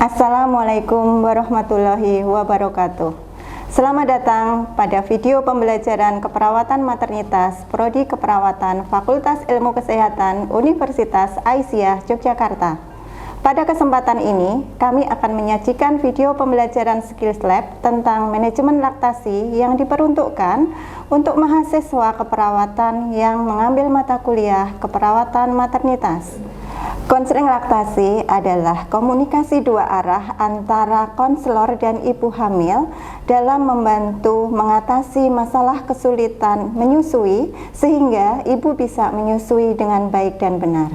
Assalamualaikum warahmatullahi wabarakatuh. Selamat datang pada video pembelajaran keperawatan maternitas Prodi Keperawatan Fakultas Ilmu Kesehatan Universitas Aisyah Yogyakarta. Pada kesempatan ini, kami akan menyajikan video pembelajaran Skills Lab tentang manajemen laktasi yang diperuntukkan untuk mahasiswa keperawatan yang mengambil mata kuliah keperawatan maternitas. Konseling laktasi adalah komunikasi dua arah antara konselor dan ibu hamil dalam membantu mengatasi masalah kesulitan menyusui sehingga ibu bisa menyusui dengan baik dan benar.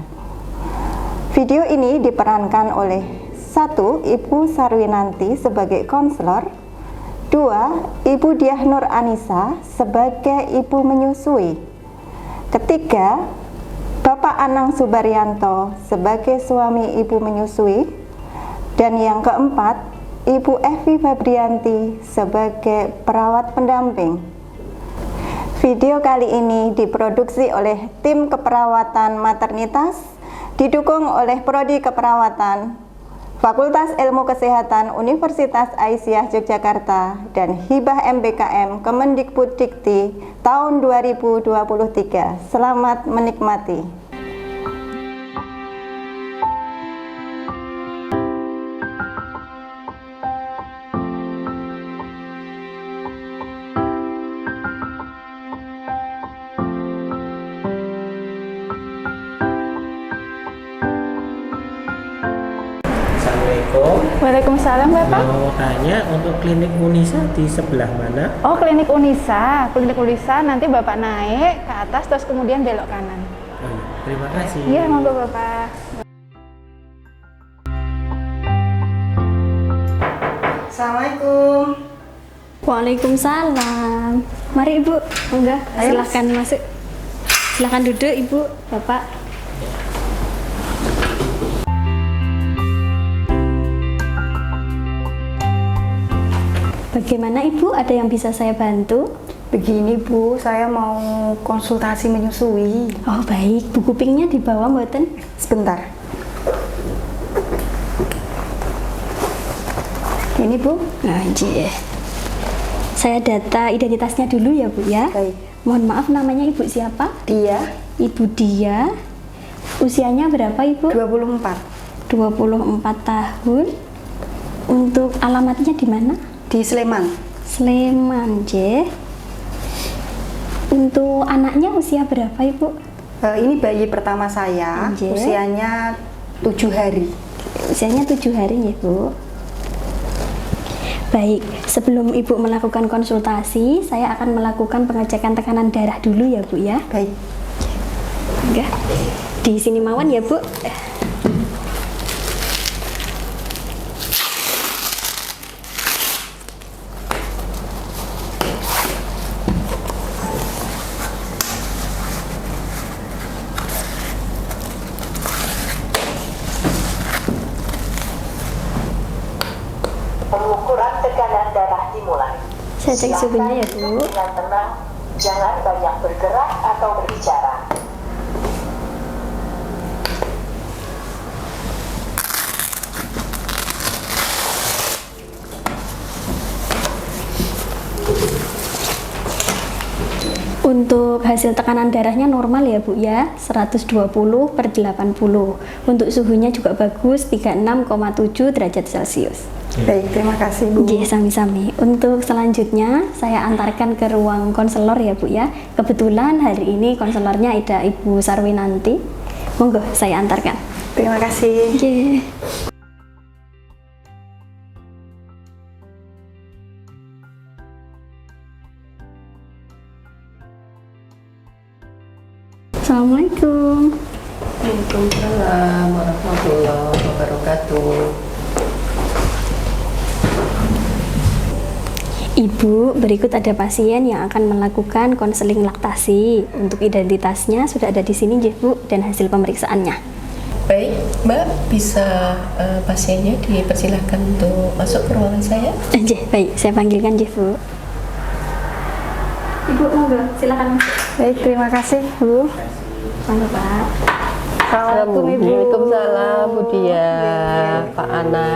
Video ini diperankan oleh 1. Ibu Sarwinanti sebagai konselor, 2. Ibu Diah Nur Anissa sebagai ibu menyusui, ketiga Bapak Anang Subaryanto sebagai suami ibu menyusui, dan yang keempat, Ibu Evi Febrianti sebagai perawat pendamping. Video kali ini diproduksi oleh tim keperawatan maternitas, didukung oleh Prodi Keperawatan Fakultas Ilmu Kesehatan Universitas Aisyah Yogyakarta dan Hibah MBKM Kemendikbuddikti tahun 2023. Selamat menikmati. Waalaikumsalam Bapak. Mau tanya untuk klinik Unisa di sebelah mana? Oh, klinik Unisa. Klinik Unisa nanti Bapak naik ke atas terus kemudian belok kanan. Oh, iya. Terima kasih. Iya, monggo Bapak. Assalamualaikum. Waalaikumsalam. Mari Ibu, enggak, silahkan masuk. Silahkan duduk Ibu, Bapak. Bagaimana Ibu, ada yang bisa saya bantu? Begini Bu, saya mau konsultasi menyusui. Oh baik, buku pinknya dibawa mboten? Sebentar. Ini Bu. Nah, iya. Saya data identitasnya dulu ya Bu ya. Baik. Mohon maaf, namanya Ibu siapa? Dia Ibu Dia. Usianya berapa Ibu? 24. 24 tahun. Untuk alamatnya di mana? Di Sleman. Sleman, J. Untuk anaknya usia berapa Ibu? Ini bayi pertama saya, Nggih. usianya 7 hari. Usianya 7 hari ya Bu. Baik, sebelum Ibu melakukan konsultasi, saya akan melakukan pengecekan tekanan darah dulu ya Bu ya. Baik. Enggak. Di sini mawon ya Bu. Pengukuran tekanan darah dimulai. Saya cek suhunya ya Bu. Dengan tenang, jangan banyak bergerak atau berbicara. Untuk hasil tekanan darahnya normal ya Bu ya, 120/80. Untuk suhunya juga bagus, 36,7 derajat Celcius. Baik, terima kasih Bu. Oke, sami-sami. Untuk selanjutnya saya antarkan ke ruang konselor ya Bu ya. Kebetulan hari ini konselornya ada Ibu Sarwinanti. Monggo saya antarkan. Terima kasih. Oke. Assalamualaikum. Waalaikumsalam warahmatullahi wabarakatuh. Ibu, berikut ada pasien yang akan melakukan konseling laktasi. Untuk identitasnya sudah ada di sini, Bu, dan hasil pemeriksaannya. Baik, Mbak, bisa pasiennya dipersilahkan untuk masuk ke ruangan saya? Baik, saya panggilkan, Bu. Ibu, monggo, silakan masuk. Baik, terima kasih Bu. Monggo, Pak. Assalamualaikum Ibu. Waalaikumsalam Bu Dia, Pak Ana.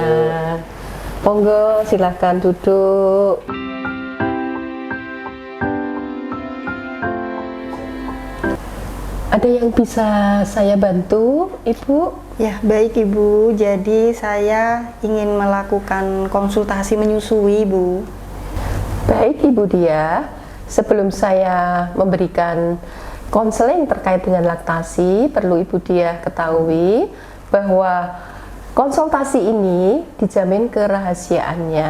Monggo silahkan duduk. Ada yang bisa saya bantu, Ibu? Ya, baik Ibu. Jadi saya ingin melakukan konsultasi menyusui, Bu. Baik Ibu Dia, sebelum saya memberikan konseling terkait dengan laktasi, perlu Ibu Dia ketahui bahwa konsultasi ini dijamin kerahasiaannya.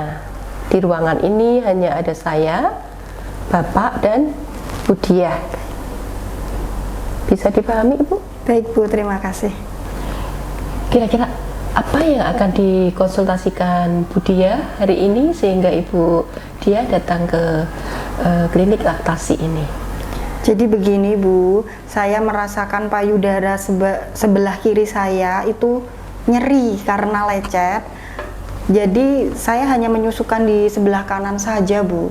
Di ruangan ini hanya ada saya, Bapak, dan Bu Dia. Bisa dipahami Ibu? Baik Bu, terima kasih. Kira-kira apa yang akan dikonsultasikan Bu Dia hari ini sehingga Ibu Dia datang ke klinik laktasi ini? Jadi begini Bu, saya merasakan payudara sebelah kiri saya itu nyeri karena lecet. Jadi saya hanya menyusukan di sebelah kanan saja Bu.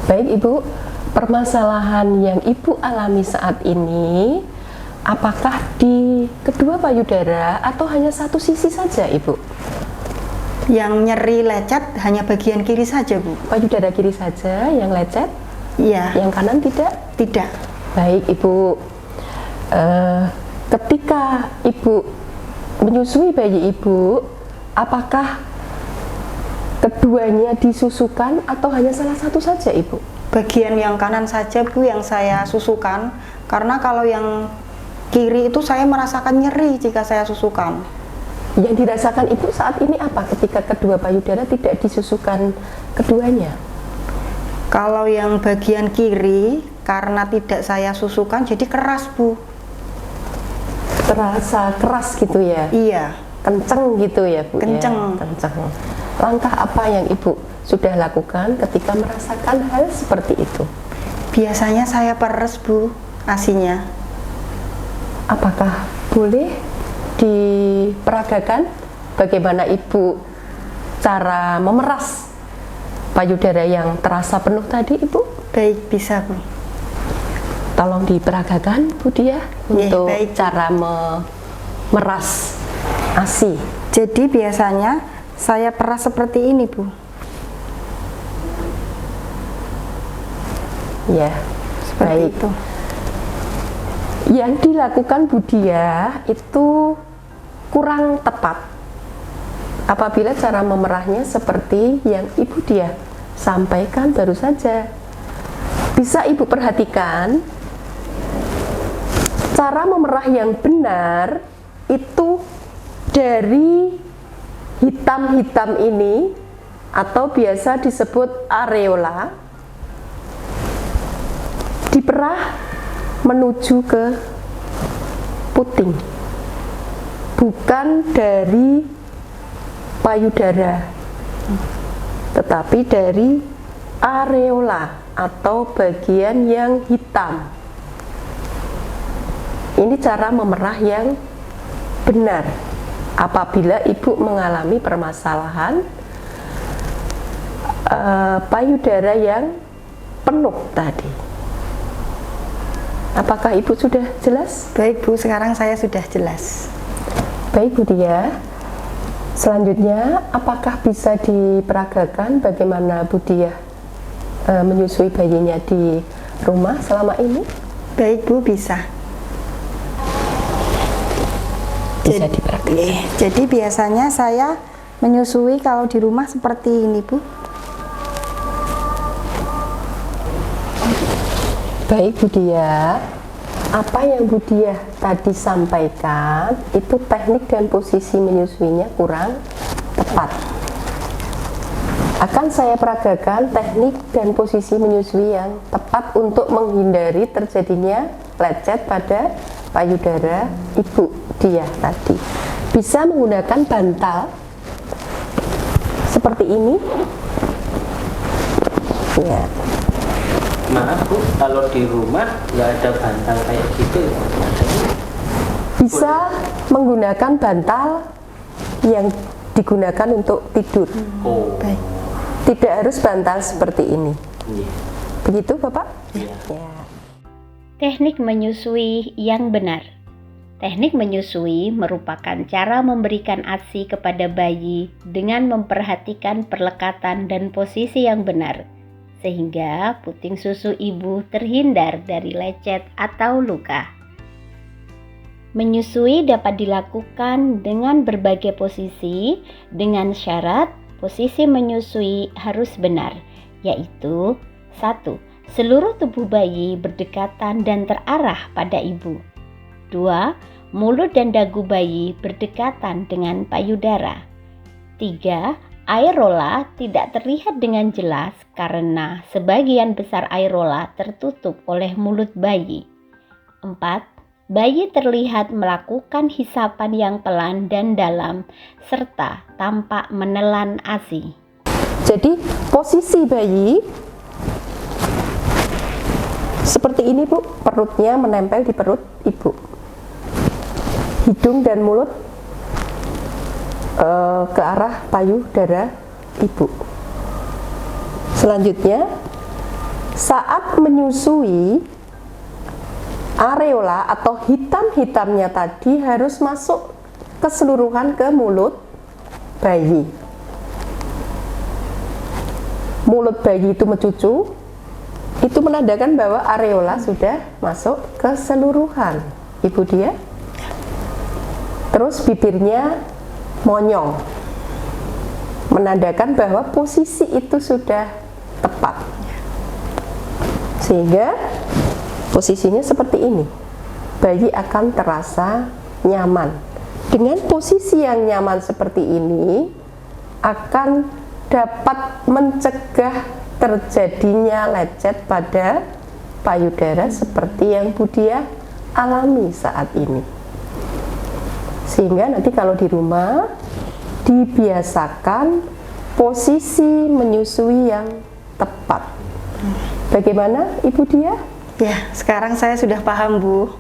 Baik Ibu, permasalahan yang Ibu alami saat ini apakah di kedua payudara atau hanya satu sisi saja Ibu? Yang nyeri lecet hanya bagian kiri saja Bu. Payudara kiri saja yang lecet? Iya. Yang kanan tidak? Tidak. Baik Ibu, ketika Ibu menyusui bayi Ibu, apakah keduanya disusukan atau hanya salah satu saja Ibu? Bagian yang kanan saja Bu yang saya susukan, karena kalau yang kiri itu saya merasakan nyeri jika saya susukan. Yang dirasakan Ibu saat ini apa ketika kedua payudara tidak disusukan keduanya? Kalau yang bagian kiri karena tidak saya susukan jadi keras Bu. Terasa keras gitu ya? Iya. Kenceng gitu ya Bu? Kenceng. Ya, kenceng. Langkah apa yang Ibu sudah lakukan ketika merasakan hal seperti itu? Biasanya saya peres Bu, asinya. Apakah boleh diperagakan bagaimana Ibu cara memeras payudara yang terasa penuh tadi Ibu? Baik, bisa Bu. Tolong diperagakan Bu Dia untuk baik. cara memeras ASI. Jadi biasanya saya peras seperti ini Bu. Ya, Seperti baik. itu. Yang dilakukan Bu Dia itu kurang tepat apabila cara memerahnya seperti yang Ibu Dia sampaikan baru saja. Bisa Ibu perhatikan, cara memerah yang benar itu dari hitam-hitam ini atau biasa disebut areola diperah menuju ke puting, bukan dari payudara, tetapi dari areola atau bagian yang hitam. Ini cara memerah yang benar apabila Ibu mengalami permasalahan payudara yang penuh tadi. Apakah Ibu sudah jelas? Baik Bu, sekarang saya sudah jelas. Baik Bu Dia, selanjutnya apakah bisa diperagakan bagaimana Bu Dia menyusui bayinya di rumah selama ini? Baik Bu, bisa. Bisa diperagakan. Jadi biasanya saya menyusui kalau di rumah seperti ini Bu. Baik Bu Dia, apa yang Bu Dia tadi sampaikan itu teknik dan posisi menyusuinya kurang tepat. Akan saya peragakan teknik dan posisi menyusui yang tepat untuk menghindari terjadinya lecet pada payudara Ibu Dia tadi. Bisa menggunakan bantal seperti ini. Ya. Maaf Bu, kalau di rumah nggak ada bantal kayak gitu. Bisa menggunakan bantal yang digunakan untuk tidur. Oh, Baik. Tidak harus bantal seperti ini. iya. Begitu Bapak? Iya. Ya. Teknik menyusui yang benar. Teknik menyusui merupakan cara memberikan ASI kepada bayi dengan memperhatikan perlekatan dan posisi yang benar, sehingga puting susu ibu terhindar dari lecet atau luka. Menyusui dapat dilakukan dengan berbagai posisi, dengan syarat posisi menyusui harus benar, yaitu 1. Seluruh tubuh bayi berdekatan dan terarah pada ibu. 2. Mulut dan dagu bayi berdekatan dengan payudara. 3. Aerola tidak terlihat dengan jelas karena sebagian besar aerola tertutup oleh mulut bayi. 4. Bayi terlihat melakukan hisapan yang pelan dan dalam serta tampak menelan ASI. Jadi posisi bayi seperti ini Bu, perutnya menempel di perut ibu. Hidung dan mulut ke arah payudara ibu. Selanjutnya, saat menyusui, areola atau hitam-hitamnya tadi harus masuk keseluruhan ke mulut bayi. Mulut bayi itu mencucu, itu menandakan bahwa areola sudah masuk keseluruhan. Ibu dia. Terus bibirnya monyong, menandakan bahwa posisi itu sudah tepat, sehingga posisinya seperti ini. Bayi akan terasa nyaman. Dengan posisi yang nyaman seperti ini akan dapat mencegah terjadinya lecet pada payudara seperti yang Budia alami saat ini. Sehingga nanti kalau di rumah dibiasakan posisi menyusui yang tepat. Bagaimana Ibu Dia? Ya, sekarang saya sudah paham, Bu.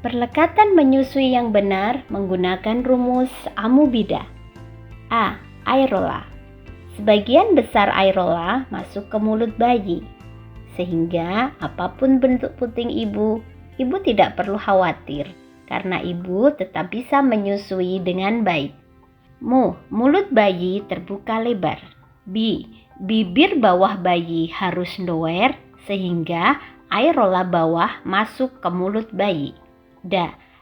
Perlekatan menyusui yang benar menggunakan rumus Amubida. A. Aerola. Sebagian besar aerola masuk ke mulut bayi, sehingga apapun bentuk puting ibu tidak perlu khawatir, karena ibu tetap bisa menyusui dengan baik. Mulut bayi terbuka lebar. B. Bibir bawah bayi harus nowhere, sehingga aerola bawah masuk ke mulut bayi.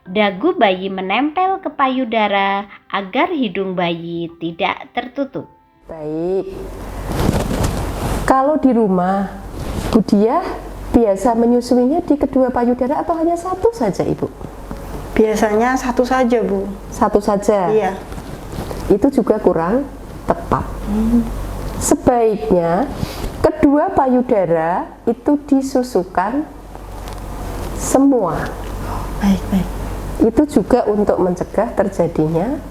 Dagu bayi menempel ke payudara agar hidung bayi tidak tertutup. Baik. Kalau di rumah, Budia biasa menyusuinya di kedua payudara atau hanya satu saja, Ibu? Biasanya satu saja, Bu. Satu saja? Iya. Itu juga kurang tepat. Sebaiknya kedua payudara itu disusukan semua. Baik. Itu juga untuk mencegah terjadinya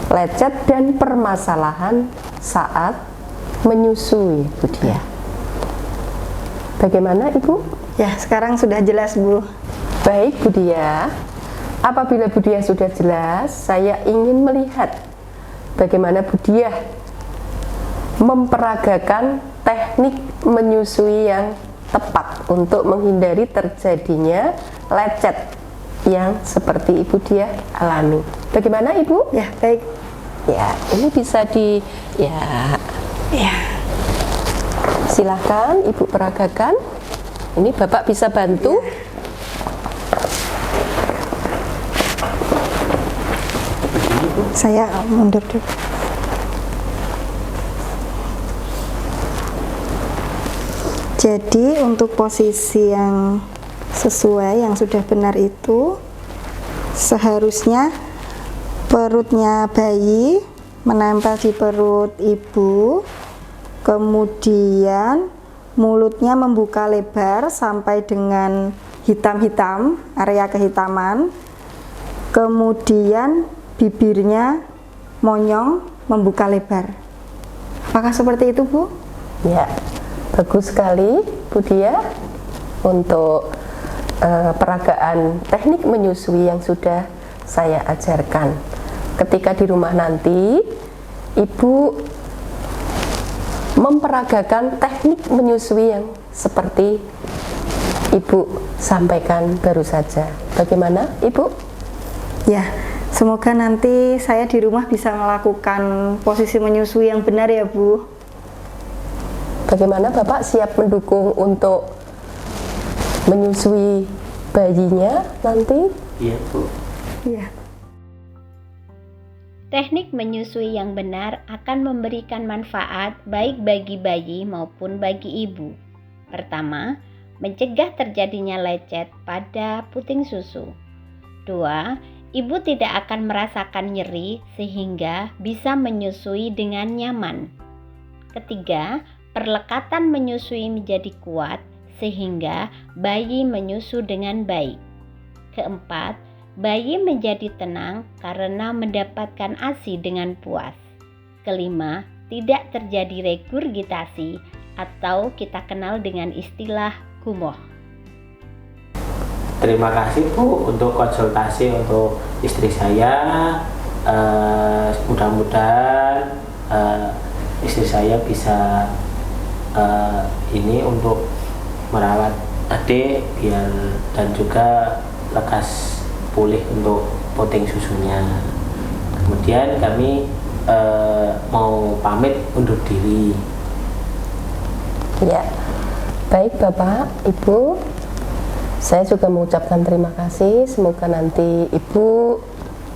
lecet dan permasalahan saat menyusui, Budia. Bagaimana Ibu? Ya, sekarang sudah jelas, Bu. Baik, Budia. Apabila Budia sudah jelas, saya ingin melihat bagaimana Budia memperagakan teknik menyusui yang tepat untuk menghindari terjadinya lecet yang seperti Ibu Dia alami. Bagaimana Ibu? Ya, baik. Ya, ini bisa silahkan Ibu peragakan. Ini Bapak bisa bantu. Saya mundur dulu. Jadi untuk posisi yang sesuai, yang sudah benar itu seharusnya perutnya bayi menempel di perut ibu, kemudian mulutnya membuka lebar sampai dengan hitam-hitam, area kehitaman, kemudian bibirnya monyong membuka lebar. Apakah seperti itu, Bu? Ya, bagus sekali Budia untuk peragaan teknik menyusui yang sudah saya ajarkan. Ketika di rumah nanti Ibu memperagakan teknik menyusui yang seperti Ibu sampaikan baru saja. Bagaimana Ibu? Ya, semoga nanti saya di rumah bisa melakukan posisi menyusui yang benar ya Bu. Bagaimana Bapak siap mendukung untuk menyusui bayinya nanti? Iya Bu. Iya. Teknik menyusui yang benar akan memberikan manfaat baik bagi bayi maupun bagi ibu. Pertama, mencegah terjadinya lecet pada puting susu. 2, ibu tidak akan merasakan nyeri sehingga bisa menyusui dengan nyaman. Ketiga, perlekatan menyusui menjadi kuat sehingga bayi menyusu dengan baik. Keempat, bayi menjadi tenang karena mendapatkan ASI dengan puas. Kelima, tidak terjadi regurgitasi atau kita kenal dengan istilah gumoh. Terima kasih Bu untuk konsultasi untuk istri saya. Mudah-mudahan istri saya bisa ini untuk merawat adik biar dan juga lekas pulih untuk puting susunya. Kemudian kami mau pamit undur diri. Ya, baik Bapak, Ibu. Saya juga mengucapkan terima kasih. Semoga nanti Ibu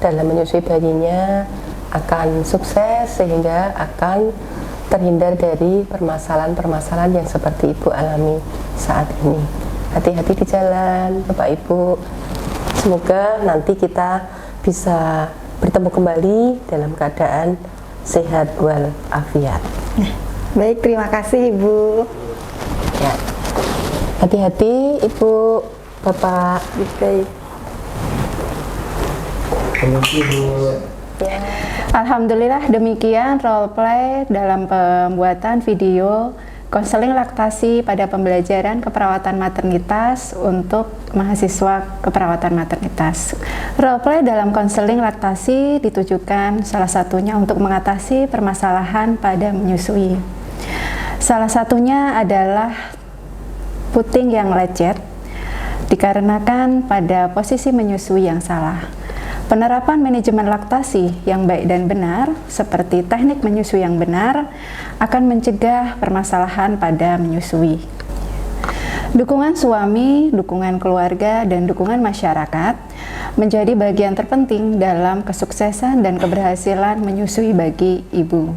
dalam menyusui bayinya akan sukses sehingga akan terhindar dari permasalahan-permasalahan yang seperti Ibu alami saat ini. Hati-hati di jalan, Bapak Ibu. Semoga nanti kita bisa bertemu kembali dalam keadaan sehat walafiat. Baik, terima kasih Ibu. Ya. Hati-hati Ibu, Bapak. Baik. Alhamdulillah demikian role play dalam pembuatan video konseling laktasi pada pembelajaran keperawatan maternitas untuk mahasiswa keperawatan maternitas. Role play dalam konseling laktasi ditujukan salah satunya untuk mengatasi permasalahan pada menyusui. Salah satunya adalah puting yang lecet dikarenakan pada posisi menyusui yang salah. Penerapan manajemen laktasi yang baik dan benar seperti teknik menyusui yang benar akan mencegah permasalahan pada menyusui. Dukungan suami, dukungan keluarga, dan dukungan masyarakat menjadi bagian terpenting dalam kesuksesan dan keberhasilan menyusui bagi ibu.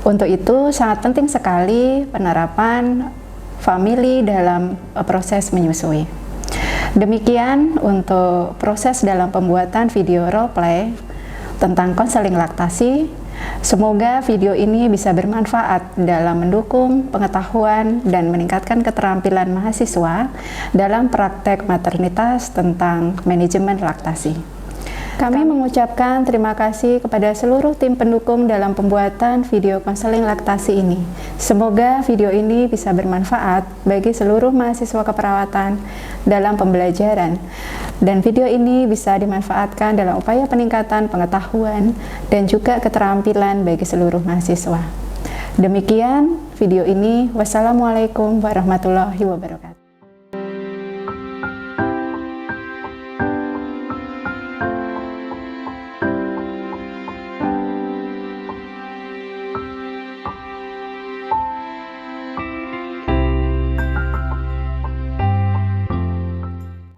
Untuk itu sangat penting sekali penerapan famili dalam proses menyusui. Demikian untuk proses dalam pembuatan video role play tentang konseling laktasi. Semoga video ini bisa bermanfaat dalam mendukung pengetahuan dan meningkatkan keterampilan mahasiswa dalam praktek maternitas tentang manajemen laktasi. Kami mengucapkan terima kasih kepada seluruh tim pendukung dalam pembuatan video konseling laktasi ini. Semoga video ini bisa bermanfaat bagi seluruh mahasiswa keperawatan dalam pembelajaran, dan video ini bisa dimanfaatkan dalam upaya peningkatan pengetahuan dan juga keterampilan bagi seluruh mahasiswa. Demikian video ini. Wassalamualaikum warahmatullahi wabarakatuh.